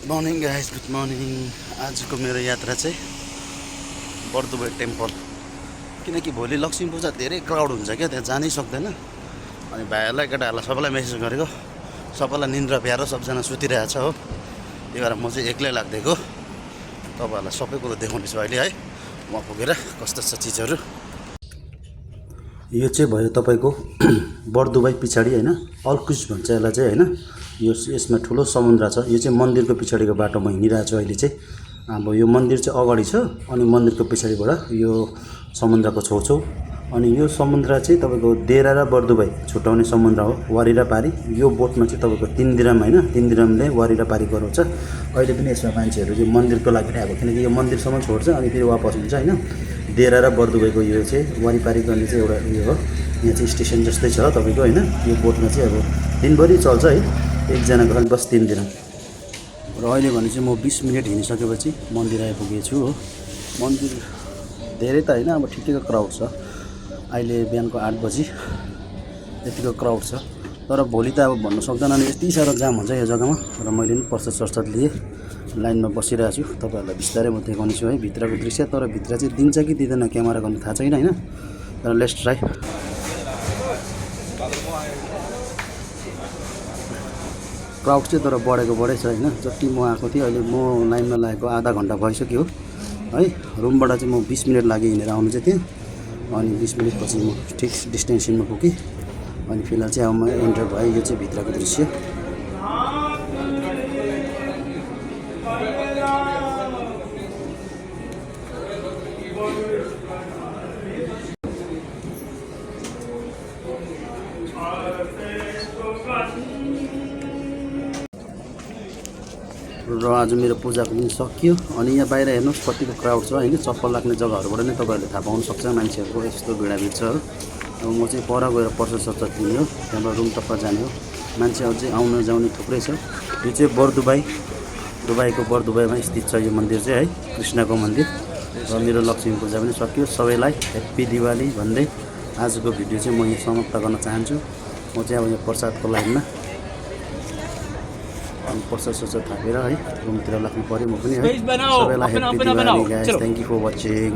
Morning guys, good morning. आजको मेरो यात्रा चाहिँ बर्दुबाई टेम्पल, किनकि भोलि लक्ष्मी पूजा धेरै क्राउड हुन्छ क्या, त्यहाँ जानै सक्दैन। अनि भाइहरूलाई केटाहरूलाई सबैलाई मेसेज गरेको, सबैलाई निन्द्रा प्यारो, सबजना सुतिरहेको छ हो। त्यही भएर म चाहिँ एक्लै लाग्दिएको, तपाईँहरूलाई सबै कुरो देखाउनेछु अहिले है। म पुगेर कस्तो छ चिजहरू। यो चाहिँ भयो तपाईँको बर्दुबाई पछाडि होइन, अल्कुस भन्छ यसलाई चाहिँ होइन। यसमा ठुलो समुद्र छ। यो चाहिँ मन्दिरको पछाडिको बाटो म हिँडिरहेको छु अहिले चाहिँ। अब यो मन्दिर चाहिँ अगाडि छ, अनि मन्दिरको पछाडिबाट यो समुद्रको छेउछाउ। अनि यो समुद्र चाहिँ तपाईँको देरा र बर्दुबाई छुट्याउने समुद्र हो, वारी र पारी। यो बोटमा चाहिँ तपाईँको 3 दिराम होइन, 3 दिरामले वारी र पारी गराउँछ। अहिले पनि यसमा मान्छेहरू चाहिँ मन्दिरको लागि नै आएको, किनकि यो मन्दिरसम्म छोड्छ अनि फेरि वापस हुन्छ होइन। देरा र बर्दुबाईको यो चाहिँ वारिपारी गर्ने चाहिँ एउटा उयो हो। यहाँ चाहिँ स्टेसन जस्तै छ तपाईँको होइन। यो बोटमा चाहिँ अब दिनभरि चल्छ है, एकजनाको खालि बस 3 दिन। र अहिले भने चाहिँ म 20 मिनट हिँडिसकेपछि मन्दिर आइपुगेछु हो। मन्दिर धेरै त होइन, अब ठिकैको क्राउड छ। अहिले बिहानको 8 बजी यतिको क्राउड छ। तर भोलि त अब भन्नु सक्दैन नि, यति साह्रो जाम हुन्छ यो जग्गामा। र मैले पनि प्रसाद लिएँ, लाइनमा बसिरहेको छु। तपाईँहरूलाई बिस्तारै म देखाउने छु है भित्रको दृश्य। तर भित्र चाहिँ दिन्छ कि दिँदैन क्यामेरा गर्नु थाहा छैन होइन, तर लेट्स ट्राई। क्राउड चाहिँ तर बढेको छ होइन। जति म आएको थिएँ, अहिले म लाइनमा लागेको आधा घन्टा भइसक्यो है। रुमबाट चाहिँ म 20 मिनट लागि हिँडेर आउनु चाहिँ थिएँ, अनि 20 मिनटपछि म ठिक डेस्टिनेसनमा पुगेँ। अनि फिलहाल चाहिँ अब म एन्टर भएँ। यो चाहिँ भित्रको दृश्य। र आज मेरो पूजाको पनि सकियो। अनि यहाँ बाहिर हेर्नुहोस् कतिको क्राउड छ होइन। चप्पल राख्ने जग्गाहरूबाट नै तपाईँहरूले थाहा पाउन सक्छ मान्छेहरूको यस्तो भिडाभिड छ। अब म चाहिँ पर गएर प्रसाद लिने हो, त्यहाँबाट रुम टप्पा जाने हो। मान्छे अझै आउनु जाउने थुप्रै छ। यो चाहिँ बर्दुबाईको बर्दुबाईमा स्थित छ यो मन्दिर चाहिँ है, कृष्णको मन्दिर। र मेरो लक्ष्मी पूजा पनि सकियो। सबैलाई ह्याप्पी दिवाली भन्दै आजको भिडियो चाहिँ म यहाँ समाप्त गर्न चाहन्छु। म चाहिँ अब यो प्रसादको लाइनमा प्रसाद थापेर है रुमतिर लाग्नु पऱ्यो म पनि है। सबैलाई happy Diwali guys, thank you for watching.